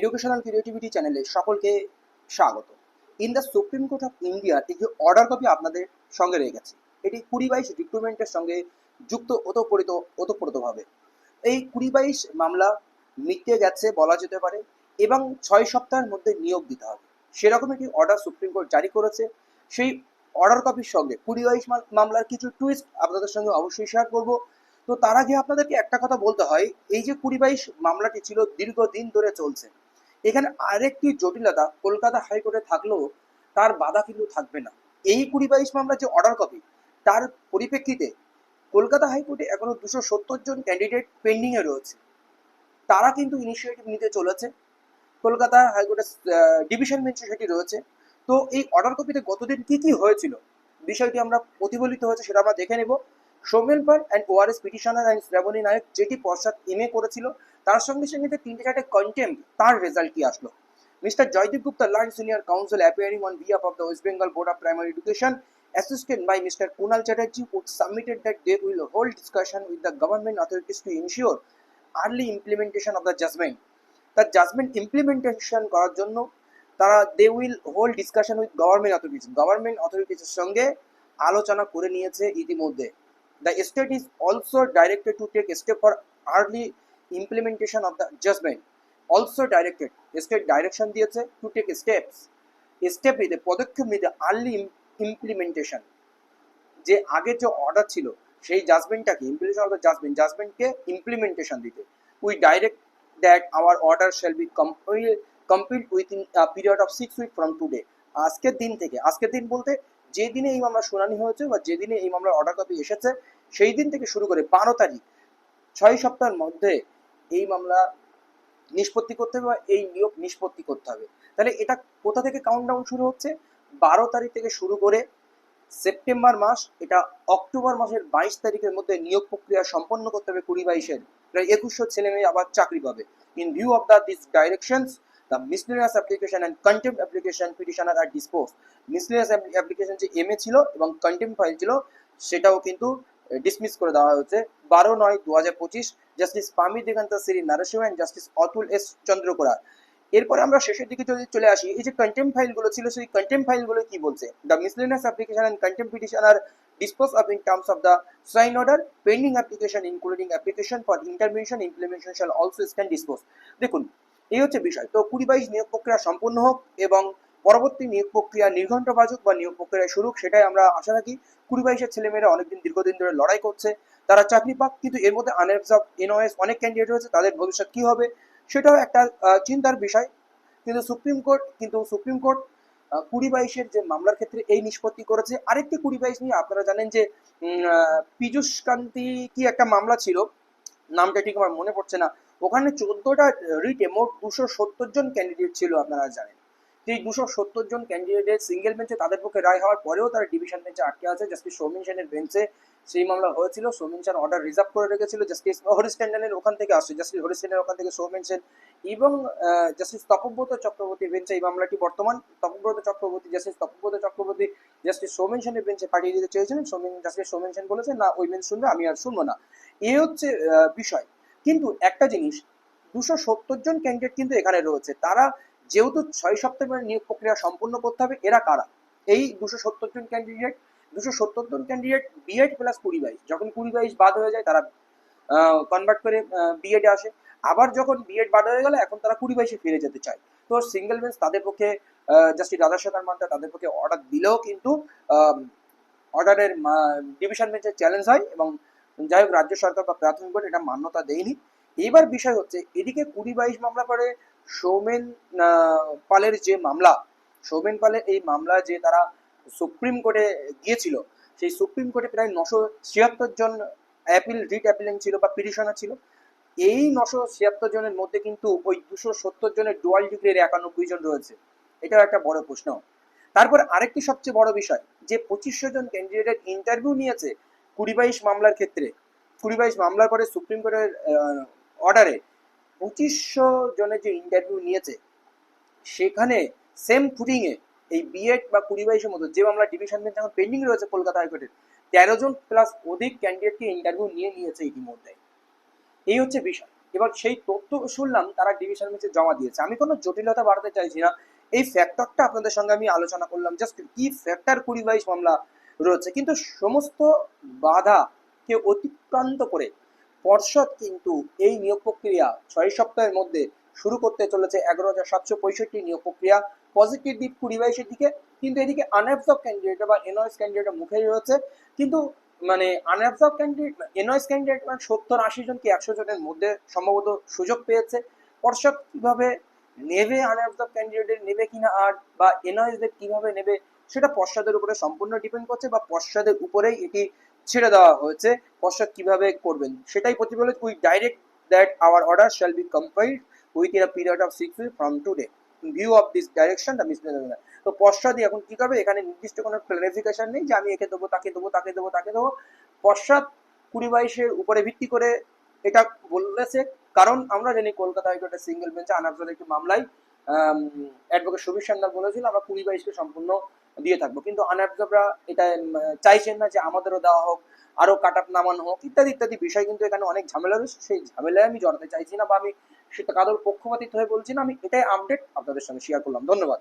Educational creativity চ্যানেলে সকলকে স্বাগত। In the supreme court of ইন্ডিয়ার একটি অর্ডার কপি আপনাদের সঙ্গে রেখেছি। এটি 2022 রিক্রুটমেন্টের সঙ্গে যুক্ত ওতপ্রোতভাবে। এই 2022 মামলা মিটে গেছে বলা যেতে পারে এবং 6 সপ্তাহের মধ্যে নিয়োগ দিতে হবে, সেরকম একটি অর্ডার সুপ্রিম কোর্ট জারি করেছে। সেই অর্ডার কপির সঙ্গে 2022 মামলার কিছু টুইস্ট আপনাদের সঙ্গে অবশ্যই শেয়ার করব। তো তার আগে আপনাদেরকে একটা কথা বলতে হয়, এই যে 2022 মামলাটি ছিল দীর্ঘদিন ধরে চলছে। এখানে আরেকটি জটিলতা, কলকাতা হাইকোর্টে থাকলেও তার বাধা কিন্তু থাকবে না। এই 2022 মামলার যে অর্ডার কপি, তার পরিপ্রেক্ষিতে কলকাতা হাইকোর্টে এখনো 270 জন ক্যান্ডিডেট পেন্ডিংয়ে রয়েছে। তারা কিন্তু ইনিশিয়েটিভ নিতে চলেছে। কলকাতা হাইকোর্টের ডিভিশন বেঞ্চে সেটি রয়েছে। তো এই অর্ডার কপিতে গতদিন কি কি হয়েছিল, বিষয়টি আমরা প্রতিফলিত হয়েছে সেটা আমরা দেখে নেব। Soumen Pal and ORS petitioner and Srabani Nayak যেটি পশ্চাৎ এমএ করেছিল, তার সঙ্গে সঙ্গে 3-4টে কন্টেম্প, তার রেজাল্ট কি আসলো। Mister Joydeep Gupta, learn senior counsel appearing on behalf of the West Bengal board of primary education, assisted by Mr. Kunal Chatterjee, would submitted that they will hold discussion with the government authorities to ensure early implementation of the judgment. তার judgment implementation করার জন্য তারা they will hold discussion with government অথরিটিসের সঙ্গে আলোচনা করে নিয়েছে ইতিমধ্যে। The state is also directed to take step for early implementation of the judgment. Also directed, state direction দিয়েছে টু টেক স্টেপ নিতে, পদক্ষেপ নিতে আর্লি ইমপ্লিমেন্টেশন, যে আগের যে অর্ডার ছিল সেই জাজমেন্টটাকে ইমপ্লিমেন্টেশন অফ দ্য জাজমেন্টকে ইমপ্লিমেন্টেশন দিতে। We direct that our order shall be complete within a period of 6 weeks from today. আজকের দিন থেকে, আজকের দিন বলতে যে দিনে এই মামলা শুনানি হয়েছে বা যে দিনে এই মামলার অর্ডার কপি এসেছে, সেই দিন থেকে শুরু করে 12 তারিখ, 6 সপ্তাহের মধ্যে এই মামলা নিষ্পত্তি করতে হবে বা এই নিয়োগ নিষ্পত্তি করতে হবে। তাহলে এটা কোথা থেকে কাউন্টডাউন শুরু হচ্ছে? 12 তারিখ থেকে শুরু করে সেপ্টেম্বর মাস, এটা অক্টোবর মাসের 22 তারিখের মধ্যে নিয়োগ প্রক্রিয়া সম্পন্ন করতে হবে। 2022-এর প্রায় 2100 ছেলে মেয়ে আবার চাকরি পাবে। In view of this directions, the miscellaneous application and contempt application petitioner are dispose. Miscellaneous application যে এমএ ছিল এবং কন্টেম্প ফাইল ছিল, সেটাও কিন্তু ডিসমিস করে দেওয়া হয়েছে 12/9/2025। জাস্টিস পামি দিগন্ত শ্রী Narasimha and justice Atul S চন্দ্রকোড়া। এরপরে আমরা শেষের দিকে যদি চলে আসি, এই যে কন্টেম্প ফাইলগুলো ছিল, সেই কন্টেম্প ফাইলগুলো কি বলছে? The miscellaneous application and contempt petitioner dispose of in terms of the sign order, pending application including application for intervention implementation shall also stand disposed. দেখুন, এই হচ্ছে বিষয়। তো 2022 নিয়োগ প্রক্রিয়া সম্পূর্ণ হোক এবং পরবর্তী নিয়োগ প্রক্রিয়া নির্ঘণ্ট বাজুক বা নিয়োগ প্রক্রিয়া শুরু, সেটাই আমরা আশা রাখি। 2022-এর ছেলেমেয়েরা অনেকদিন দীর্ঘদিন ধরে লড়াই করছে, তারা চাকরি পাক, কিন্তু এর মধ্যে আনরিজার্ভ এনওএস অনেক ক্যান্ডিডেট রয়েছে, তাদের ভবিষ্যৎ কি হবে সেটাও একটা চিন্তার বিষয়। কিন্তু সুপ্রিম কোর্ট 2022-এর যে মামলার ক্ষেত্রে এই নিষ্পত্তি করেছে। আরেকটি 2022 নিয়ে আপনারা জানেন যে পীযূষ কান্তি কি একটা মামলা ছিল, নামটা ঠিক আমার মনে পড়ছে না। ওখানে 14টা রিটে মোট 270 জন ক্যান্ডিডেট ছিল, আপনারা জানেন। এই 270 জন ক্যান্ডিডেটের সিঙ্গেল বেঞ্চে তাদের পক্ষে রায় হওয়ার পরেও তারা ডিভিশন বেঞ্চে আটকে আছে। জাস্টিস সৌমেন সেনের বেঞ্চে সেই মামলা হয়েছিল। সৌমেন সেন অর্ডার রিজার্ভ করে রেখেছিল। জাস্টিস হরিশ ট্যান্ডনের ওখান থেকে আসছে, জাস্টিস হরিশ ট্যান্ডনের ওখান থেকে সৌমেন সেন এবং জাস্টিস তপব্রত চক্রবর্তী বেঞ্চে এই মামলাটি বর্তমান। জাস্টিস তপব্রত চক্রবর্তী জাস্টিস সৌমেন সেনের বেঞ্চে পাঠিয়ে দিতে চেয়েছিলেন। জাস্টিস সৌমেন সেন বলেছে, না, ওই বেঞ্চ শুনবে, আমি আর শুনবো না। এই হচ্ছে বিষয়। কিন্তু একটা জিনিস, 270 জন ক্যান্ডিডেট কিন্তু এখানে রয়েছে। তারা যেহেতু 6 সপ্তাহের নিয়োগ প্রক্রিয়া সম্পূর্ণ করতে হবে, এরা কারা? এই 270 জন ক্যান্ডিডেট বিএড প্লাস 2022, যখন 2022 বাদ হয়ে যায় তারা কনভার্ট করে বিএডে আসে। আবার যখন বিএড বাদ হয়ে গেল, এখন তারা 2022-এ ফিরে যেতে চায়। তো সিঙ্গেল বেঞ্চ তাদের পক্ষে, জাস্টিস রাধাশেখর মান্তা তাদের পক্ষে অর্ডার দিলেও কিন্তু অর্ডারের ডিভিশন বেঞ্চের চ্যালেঞ্জ হয় এবং যাই হোক, রাজ্য সরকার বা প্রাথমিক বোর্ড এটা মান্যতা দেয়নি। এইবার বিষয় হচ্ছে, এদিকে 2022 মামলা পরে সৌমেন পালের যে মামলা, সৌমেন পালের এই মামলা যে তারা সুপ্রিম কোর্টে গিয়েছিল, সেই সুপ্রিম কোর্টে প্রায় 976 জন রিট অ্যাপিলেন্ট ছিল বা পিটিশনার ছিল। এই 976 জনের মধ্যে কিন্তু ওই 270 জনের ডুয়াল ডিগ্রির 91 জন রয়েছে। এটাও একটা বড় প্রশ্ন। তারপর আরেকটি সবচেয়ে বড় বিষয়, যে 2500 জন ক্যান্ডিডেটের ইন্টারভিউ নিয়েছে 2022 মামলার ক্ষেত্রে। 2022 মামলার পরে সুপ্রিম কোর্টের অর্ডারে 2500 জনের যে ইন্টারভিউ নিয়েছে, সেখানে সেম ফুটিংয়ে এই বিএড বা 2022-এর মতো যে মামলা ডিভিশন বেঞ্চ এখন পেন্ডিং রয়েছে কলকাতা হাইকোর্টের, 13 জন প্লাস অধিক ক্যান্ডিডেটকে ইন্টারভিউ নিয়েছে ইতিমধ্যে। এই হচ্ছে বিষয়। এবার সেই তথ্য শুনলাম তারা ডিভিশন বেঞ্চে জমা দিয়েছে। আমি কোনো জটিলতা বাড়াতে চাইছি না, এই ফ্যাক্টরটা আপনাদের সঙ্গে আমি আলোচনা করলাম, জাস্ট কি ফ্যাক্টর 20/22 মামলা রয়েছে। কিন্তু সমস্ত বাধাকে অতিক্রান্ত করে পর্ষদ কিন্তু এই নিয়োগ প্রক্রিয়া 6 সপ্তাহের মধ্যে শুরু করতে চলেছে। 11,765 নিয়োগ প্রক্রিয়া, পজিটিভ দিক 20/22-এর দিকে, কিন্তু এদিকে আনঅ্যাবসর্ব ক্যান্ডিডেট বা এনওএস ক্যান্ডিডেটের মুখেই রয়েছে। কিন্তু মানে আনঅ্যাবসর্ব ক্যান্ডিডেট, এনওএস ক্যান্ডিডেট মানে 70-80 জন কি 100 জনের মধ্যে সম্ভবত সুযোগ পেয়েছে। পর্ষদ কিভাবে নেবে, আনঅ্যাবসর্ব ক্যান্ডিডেট নেবে কিনা আর বা এনওএসদের কিভাবে নেবে, সেটা পর্ষদের উপরে সম্পূর্ণ ডিপেন্ড করছে বা পর্ষদের উপরেই এটি ছেড়ে দেওয়া হয়েছে। পর্ষদ কিভাবে করবেন সেটাই প্রতিফলিত। We direct that our order shall be compiled within a period of 6 weeks from today in view of this direction the mismeasurement. তো পর্ষদই এখন কি করবে, এখানে নির্দিষ্ট কোনো ক্লারিফিকেশন নেই যে আমি একে দেবো, তাকে দেবো, তাকে দেবো, তাকে দেবো। পর্ষদ 20/22-এর উপরে ভিত্তি করে এটা বলেছে। কারণ আমরা জানি কলকাতা হাইকোর্টের সিঙ্গেল বেঞ্চে আনঅ্যাবসর্ব একটি মামলায় অ্যাডভোকেট সুবীর সান্যাল বলেছিল আমরা 20/22-কে সম্পূর্ণ দিয়ে থাকবো, কিন্তু আনঅ্যাবসর্বরা এটা চাইছেন না যে আমাদেরও দেওয়া হোক, আরো কাট আপ নামানো হোক, ইত্যাদি ইত্যাদি বিষয়। কিন্তু এখানে অনেক ঝামেলা রয়েছে, সেই ঝামেলায় আমি জড়াতে চাইছি না বা আমি সেটা কারোর পক্ষপাতিত্ব হয়ে বলছি না, আমি এটাই আপডেট আপনাদের সঙ্গে শেয়ার করলাম। ধন্যবাদ।